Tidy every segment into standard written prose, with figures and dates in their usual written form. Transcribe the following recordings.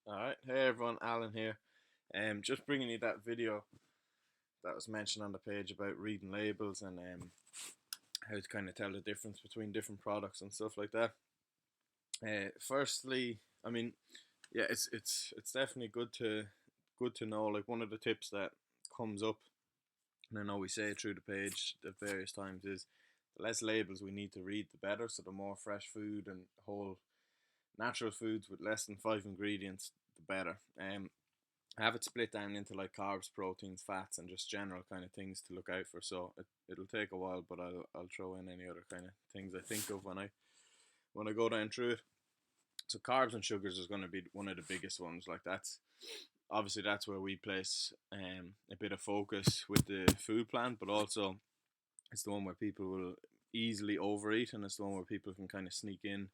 Alright, hey everyone, Alan here. Just bringing you that video that was mentioned on the page about reading labels and how to kind of tell the difference between different products and stuff like that. Firstly, I mean, yeah, it's definitely good to know. Like one of the tips that comes up, and I know we say it through the page at various times, is the less labels we need to read, the better. So the more fresh food and whole natural foods with less than five ingredients, the better. Have it split down into like carbs, proteins, fats, and just general kind of things to look out for. So it'll take a while, but I'll throw in any other kind of things I think of when I go down through it. So carbs and sugars is going to be one of the biggest ones. Like that's where we place a bit of focus with the food plan, but also it's the one where people will easily overeat, and it's the one where people can kind of sneak in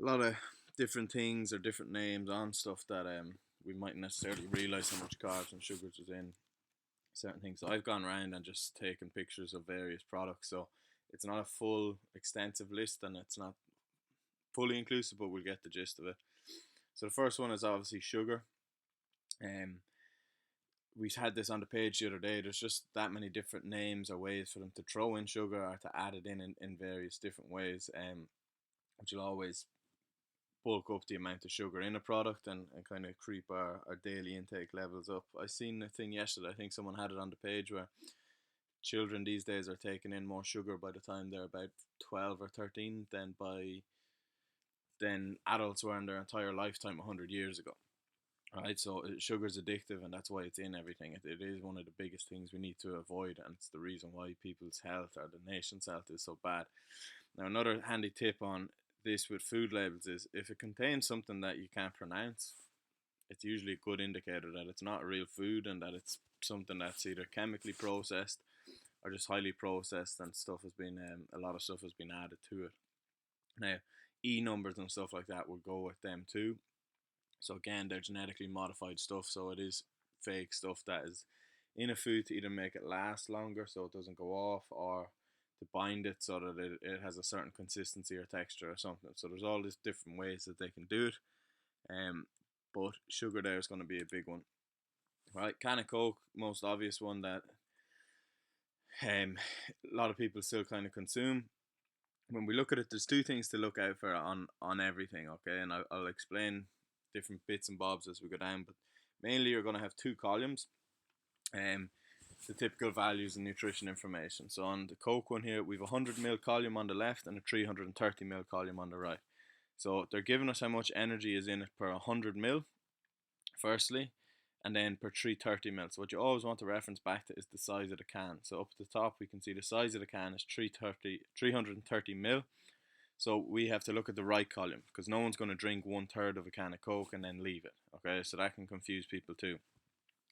a lot of different things or different names on stuff that we mightn't necessarily realize how much carbs and sugars is in certain things. So I've gone around and just taken pictures of various products. So it's not a full extensive list and it's not fully inclusive, but we'll get the gist of it. So the first one is obviously sugar. Um, we had this on the page the other day. There's just that many different names or ways for them to throw in sugar or to add it in various different ways. Which will always bulk up the amount of sugar in a product and kind of creep our daily intake levels up. I seen a thing yesterday, I think someone had it on the page, where children these days are taking in more sugar by the time they're about 12 or 13 than adults were in their entire lifetime 100 years ago. Right, so sugar's addictive, and that's why it's in everything. It is one of the biggest things we need to avoid, and it's the reason why people's health or the nation's health is so bad. Now, another handy tip on this with food labels is if it contains something that you can't pronounce, it's usually a good indicator that it's not a real food and that it's something that's either chemically processed or just highly processed, and stuff has been a lot of stuff has been added to it. Now, E numbers and stuff like that will go with them too. So again, they're genetically modified stuff, so it is fake stuff that is in a food to either make it last longer so it doesn't go off, or to bind it so that it has a certain consistency or texture or something. So there's all these different ways that they can do it. Um, but sugar there is going to be a big one. Right, can of Coke, most obvious one that a lot of people still kind of consume. When we look at it, there's two things to look out for on everything, okay? And I'll explain different bits and bobs as we go down, but mainly you're going to have two columns. Um, the typical values and nutrition information. So on the Coke one here, we've a 100 ml column on the left and a 330 ml column on the right. So they're giving us how much energy is in it per 100 ml, firstly, and then per 330 ml. So what you always want to reference back to is the size of the can. So up at the top, we can see the size of the can is 330 ml. So we have to look at the right column, because no one's going to drink 1/3 of a can of Coke and then leave it. Okay, so that can confuse people too.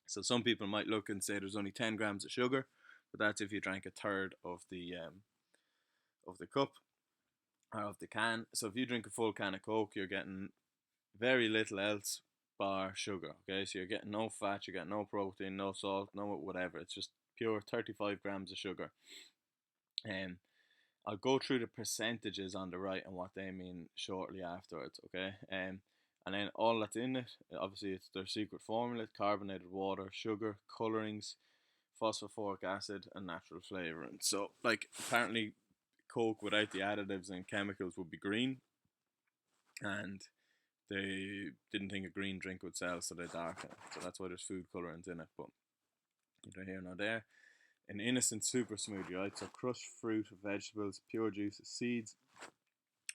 So some people might look and say there's only 10 grams of sugar, but that's if you drank a third of the cup or of the can. So if you drink a full can of Coke, you're getting very little else bar sugar. Okay, so you're getting no fat, you get no protein, no salt, no whatever. It's just pure 35 grams of sugar. Um, I'll go through the percentages on the right and what they mean shortly afterwards. Okay, and then all that's in it, obviously, it's their secret formula: carbonated water, sugar, colorings, phosphoric acid, and natural flavoring. So, like, apparently, Coke without the additives and chemicals would be green, and they didn't think a green drink would sell, so they darken it. So that's why there's food colorings in it. But neither here nor there. An innocent super smoothie, right? So crushed fruit, vegetables, pure juice, seeds,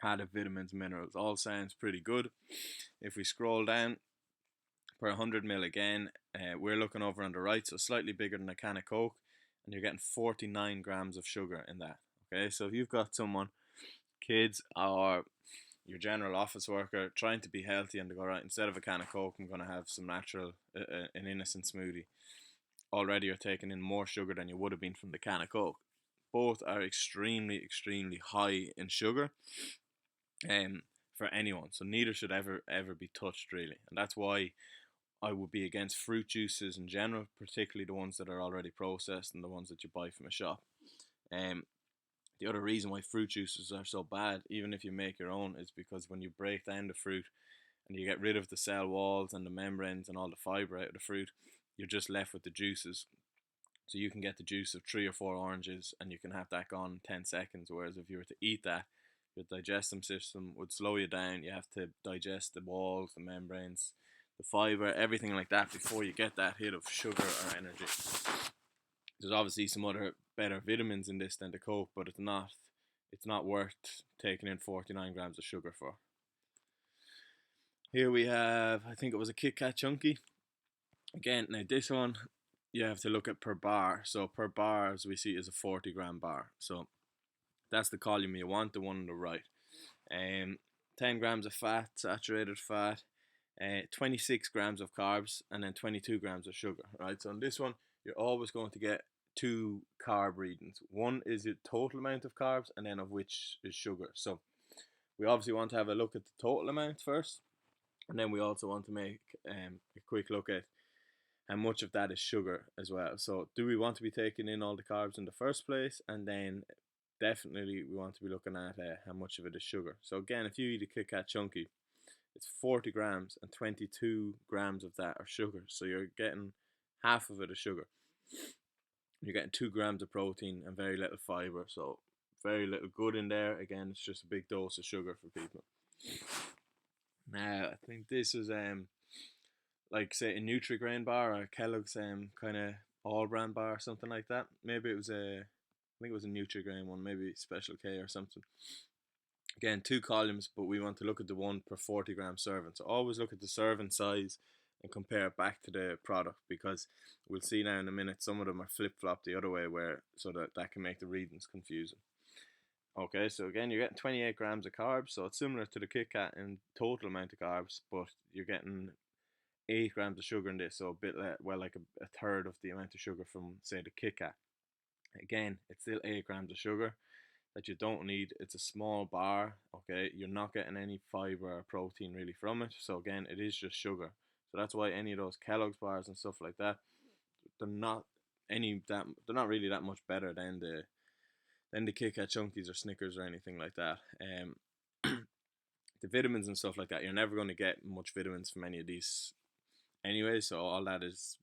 added vitamins, minerals. All sounds pretty good. If we scroll down per 100 ml again, we're looking over on the right, so slightly bigger than a can of Coke, and you're getting 49 grams of sugar in that. Okay, so if you've got someone, kids, or your general office worker trying to be healthy, and they go, right, instead of a can of Coke, I'm going to have some natural, an innocent smoothie. Already you're taking in more sugar than you would have been from the can of Coke. Both are extremely, extremely high in sugar, for anyone. So neither should ever be touched really, and that's why I would be against fruit juices in general, particularly the ones that are already processed and the ones that you buy from a shop. Um, the other reason why fruit juices are so bad, even if you make your own, is because when you break down the fruit and you get rid of the cell walls and the membranes and all the fiber out of the fruit, you're just left with the juices. So you can get the juice of 3 or 4 oranges and you can have that gone in 10 seconds. Whereas if you were to eat that, your digestive system would slow you down. You have to digest the walls, the membranes, the fiber, everything like that before you get that hit of sugar or energy. There's obviously some other better vitamins in this than the Coke, but it's not worth taking in 49 grams of sugar for. Here we have, I think it was a Kit Kat Chunky. Again, now this one you have to look at per bar. So per bar, as we see, is a 40-gram bar. So that's the column you want, the one on the right. 10 grams of fat, saturated fat, 26 grams of carbs, and then 22 grams of sugar. Right. So on this one, you're always going to get two carb readings. One is the total amount of carbs, and then of which is sugar. So we obviously want to have a look at the total amount first, and then we also want to make a quick look at how much of that is sugar as well. So do we want to be taking in all the carbs in the first place, and then definitely we want to be looking at how much of it is sugar. So again, if you eat a Kit Kat Chunky, it's 40 grams and 22 grams of that are sugar. So you're getting half of it is sugar. You're getting 2 grams of protein and very little fiber. So very little good in there. Again, it's just a big dose of sugar for people. Now, I think this is like say a Nutri-Grain bar or a Kellogg's kind of all brand bar or something like that. Maybe it was I think it was a Nutri-Grain one, maybe Special K or something. Again, 2 columns, but we want to look at the one per 40-gram serving. So always look at the serving size and compare it back to the product, because we'll see now in a minute some of them are flip-flopped the other way, where so that can make the readings confusing. Okay, so again, you're getting 28 grams of carbs, so it's similar to the Kit Kat in total amount of carbs, but you're getting 8 grams of sugar in this, so a bit like a third of the amount of sugar from, say, the Kit Kat. Again, it's still 8 grams of sugar that you don't need. It's a small bar, okay? You're not getting any fiber or protein really from it, so again, it is just sugar. So that's why any of those Kellogg's bars and stuff like that, they're not they're not really that much better than the Kit Kat Chunkies or Snickers or anything like that. The vitamins and stuff like that, you're never going to get much vitamins from any of these anyway. So all that is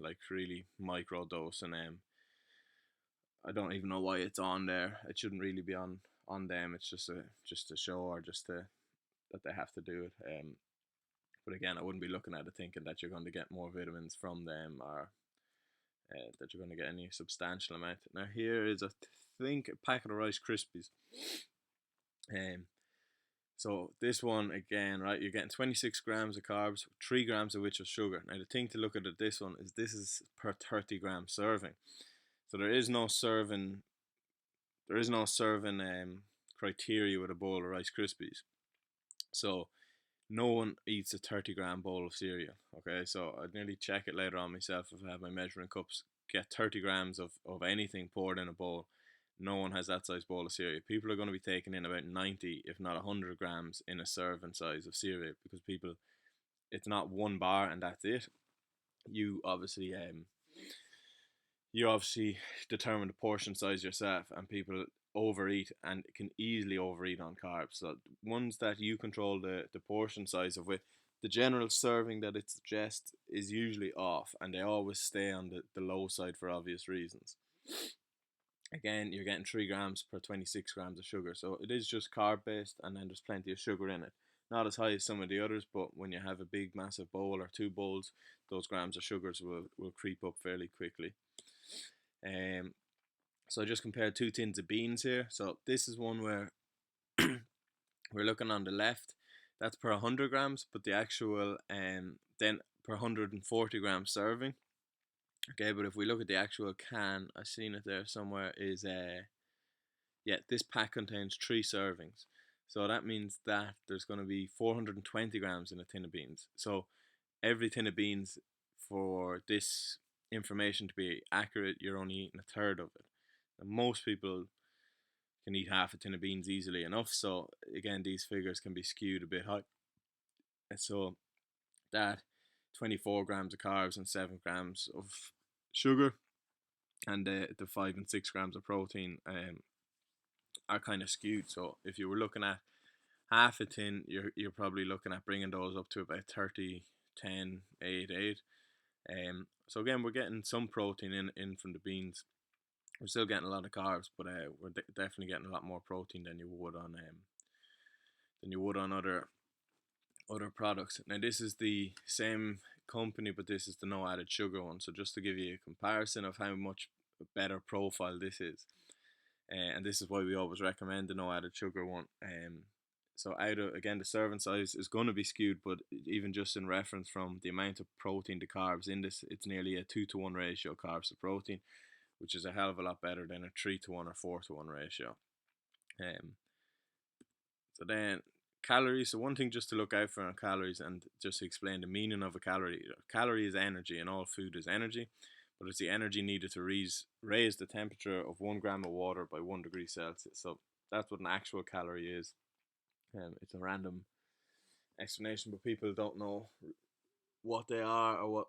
like really micro dose, and I don't even know why it's on there. It shouldn't really be on them. It's just a show, or just that they have to do it. But again, I wouldn't be looking at it thinking that you're going to get more vitamins from them, or that you're going to get any substantial amount. Now here is I think a packet of Rice Krispies. So this one again, right? You're getting 26 grams of carbs, 3 grams of which is sugar. Now the thing to look at this one is this is per 30-gram serving. So there is no serving criteria with a bowl of Rice Krispies. So no one eats a 30-gram bowl of cereal. Okay, so I'd nearly check it later on myself if I have my measuring cups. Get 30 grams of anything poured in a bowl. No one has that size bowl of cereal. People are going to be taking in about 90, if not 100 grams in a serving size of cereal, because it's not one bar and that's it. You obviously determine the portion size yourself, and people overeat and can easily overeat on carbs. So ones that you control the portion size of, with the general serving that it suggests is usually off, and they always stay on the low side for obvious reasons. Again, you're getting 3 grams per 26 grams of sugar, so it is just carb based, and then there's plenty of sugar in it. Not as high as some of the others, but when you have a big massive bowl or 2 bowls, those grams of sugars will creep up fairly quickly. So I just compared 2 tins of beans here. So this is one where we're looking on the left, that's per 100 grams, but the actual then per 140 grams serving. Okay, but if we look at the actual can, I've seen it there somewhere, is this pack contains 3 servings. So that means that there's going to be 420 grams in a tin of beans. So every tin of beans, for this information to be accurate, you're only eating a third of it. And most people can eat half a tin of beans easily enough. So again, these figures can be skewed a bit high. And so that 24 grams of carbs and 7 grams of sugar, and the 5 and 6 grams of protein are kind of skewed. So if you were looking at half a tin, you're probably looking at bringing those up to about 30, 10, 8, 8. So again, we're getting some protein in from the beans. We're still getting a lot of carbs, but we're definitely getting a lot more protein than you would on other products. Now this is the same company, but this is the no added sugar one. So just to give you a comparison of how much better profile this is, and this is why we always recommend the no added sugar one. So out of, again, the serving size is going to be skewed, but even just in reference from the amount of protein to carbs in this, it's nearly a 2-to-1 ratio carbs to protein, which is a hell of a lot better than a 3-to-1 or 4-to-1 ratio. So then calories. So one thing just to look out for on calories, and just to explain the meaning of a calorie. A calorie is energy, and all food is energy, but it's the energy needed to raise the temperature of 1 gram of water by 1 degree Celsius. So that's what an actual calorie is. It's a random explanation, but people don't know what they are or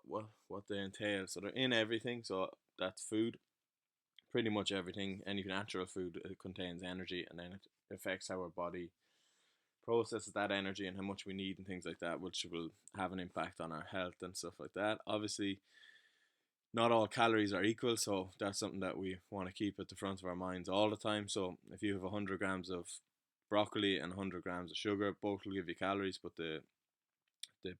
what they entail. So they're in everything. So that's food. Pretty much everything, any natural food, contains energy, and then it affects how our body processes that energy and how much we need and things like that, which will have an impact on our health and stuff like that. Obviously, not all calories are equal, so that's something that we want to keep at the front of our minds all the time. So if you have 100 grams of broccoli and 100 grams of sugar, both will give you calories, but the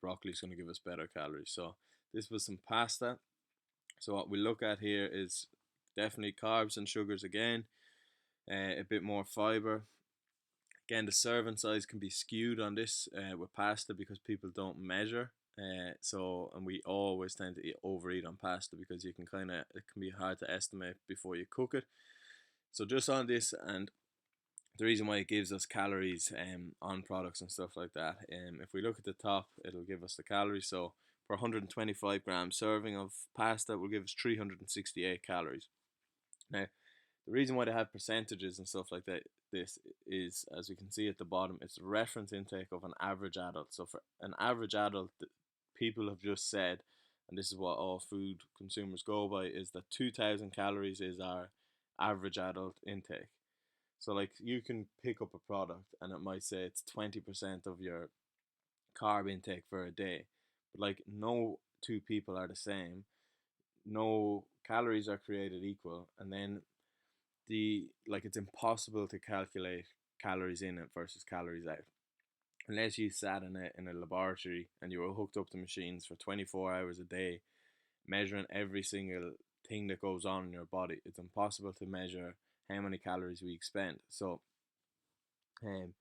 broccoli is going to give us better calories. So this was some pasta. So what we look at here is definitely carbs and sugars again, a bit more fiber. Again, the serving size can be skewed on this with pasta because people don't measure. And we always tend to overeat on pasta because it can be hard to estimate before you cook it. So just on this, and the reason why it gives us calories on products and stuff like that. If we look at the top, it'll give us the calories. So for 125 gram serving of pasta, will give us 368 calories. Now, the reason why they have percentages and stuff like that, this is, as we can see at the bottom, it's the reference intake of an average adult. So for an average adult, people have just said, and this is what all food consumers go by, is that 2,000 calories is our average adult intake. So like you can pick up a product and it might say it's 20% of your carb intake for a day, but like no two people are the same. No calories are created equal, and then it's impossible to calculate calories in it versus calories out unless you sat in a laboratory and you were hooked up to machines for 24 hours a day measuring every single thing that goes on in your body. It's impossible to measure how many calories we expend. So um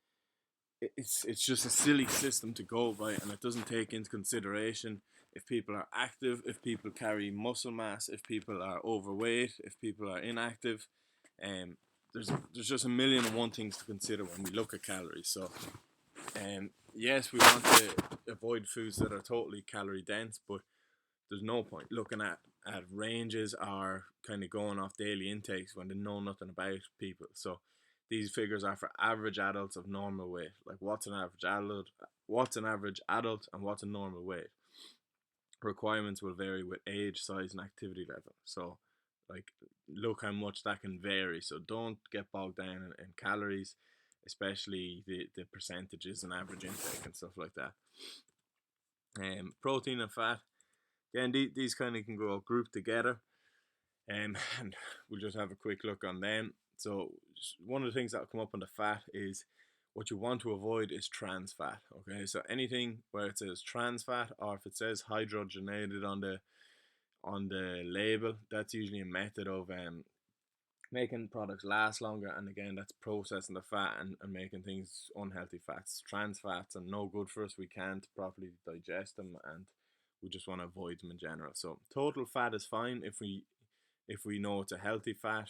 it's just a silly system to go by, and it doesn't take into consideration if people are active, if people carry muscle mass, if people are overweight, if people are inactive. um there's just a million and one things to consider when we look at calories. So yes, we want to avoid foods that are totally calorie dense, but there's no point looking at ranges or kind of going off daily intakes when they know nothing about people. So these figures are for average adults of normal weight. Like what's an average adult, and what's a normal weight. Requirements will vary with age, size, and activity level. So like look how much that can vary. So don't get bogged down in calories, especially the percentages and average intake and stuff like that. Protein and fat. Again, these kind of can go grouped together, and we'll just have a quick look on them. So one of the things that will come up on the fat is what you want to avoid is trans fat. Okay, so anything where it says trans fat, or if it says hydrogenated on the label, that's usually a method of making products last longer, and again that's processing the fat and making things unhealthy fats. Trans fats are no good for us. We can't properly digest them, and we just want to avoid them in general. So total fat is fine if we know it's a healthy fat,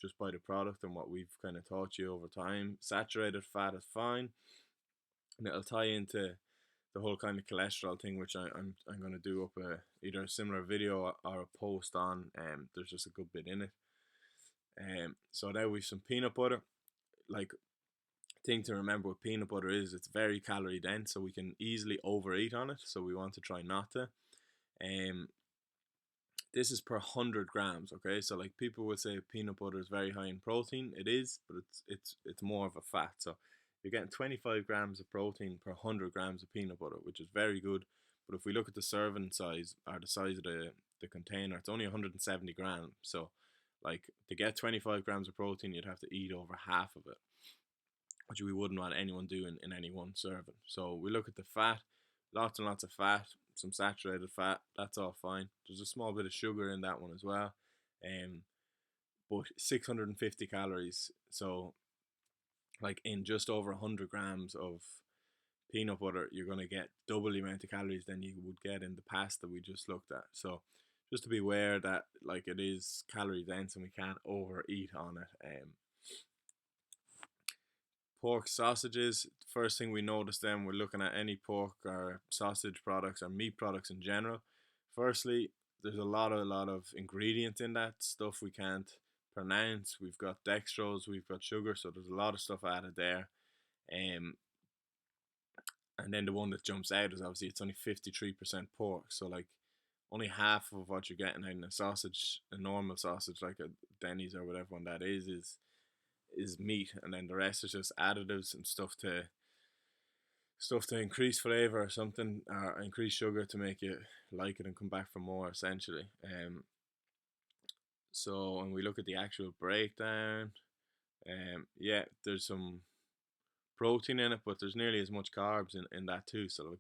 just by the product and what we've kind of taught you over time. Saturated fat is fine, and it'll tie into the whole kind of cholesterol thing, which I'm going to do up either a similar video or a post on. There's just a good bit in it. So now we've some peanut butter. Like, thing to remember with peanut butter is it's very calorie dense, so we can easily overeat on it. So we want to try not to. This is per 100 grams. Okay, so like people would say peanut butter is very high in protein. It is, but it's more of a fat. So you're getting 25 grams of protein per 100 grams of peanut butter, which is very good. But if we look at the serving size, or the size of the container, it's only 170 grams. So, like, to get 25 grams of protein, you'd have to eat over half of it, which we wouldn't want anyone doing in any one serving. So we look at the fat, lots and lots of fat, some saturated fat, that's all fine. There's a small bit of sugar in that one as well, but 650 calories. So, like, in just over 100 grams of peanut butter, you're going to get double the amount of calories than you would get in the pasta we just looked at. So, just to be aware that, like, it is calorie dense and we can't overeat on it. Pork sausages, first thing we notice then we're looking at any pork or sausage products or meat products in general. Firstly, there's a lot of ingredients in that stuff we can't pronounce. We've got dextrose, we've got sugar, so there's a lot of stuff added there. And then the one that jumps out is obviously it's only 53% pork, so like only half of what you're getting out in a sausage, a normal sausage like a Denny's or whatever one that is meat, and then the rest is just additives and stuff to increase flavor or something, or increase sugar to make you like it and come back for more, essentially. So when we look at the actual breakdown, yeah, there's some protein in it, but there's nearly as much carbs in that too. So like,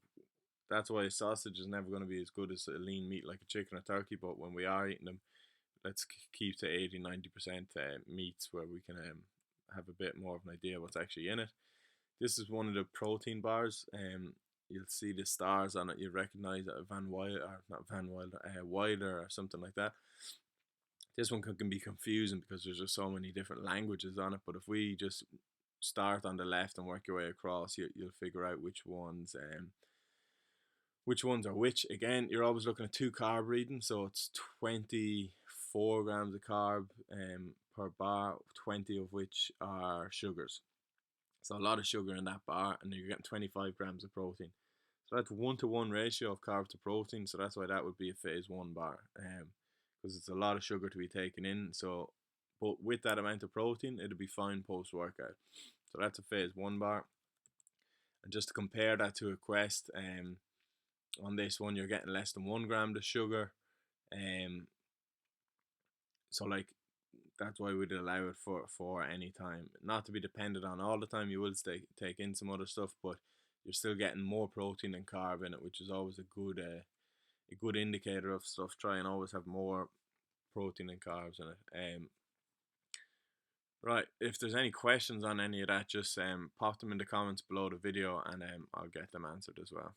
that's why a sausage is never going to be as good as a lean meat like a chicken or turkey. But when we are eating them, let's keep to 80-90% meats, where we can have a bit more of an idea what's actually in it. This is one of the protein bars. You'll see the stars on it. You recognize it, Van Wilder, or not Van Wilder, Wilder or something like that. This one can be confusing because there's just so many different languages on it. But if we just start on the left and work your way across, you'll figure out which ones are which. Again, you're always looking at 2 carb readings, so it's 24 grams of carb per bar, 20 of which are sugars. So a lot of sugar in that bar, and you're getting 25 grams of protein. So that's 1-to-1 ratio of carb to protein. So that's why that would be a phase 1 bar, because it's a lot of sugar to be taken in. So, but with that amount of protein, it'll be fine post workout. So that's a phase 1 bar. And just to compare that to a Quest, on this one you're getting less than 1 gram of sugar. So like, that's why we'd allow it for any time, not to be dependent on all the time. You will take in some other stuff, but you're still getting more protein and carb in it, which is always a good indicator of stuff. Try and always have more protein and carbs in it. Right, if there's any questions on any of that, just pop them in the comments below the video, and I'll get them answered as well.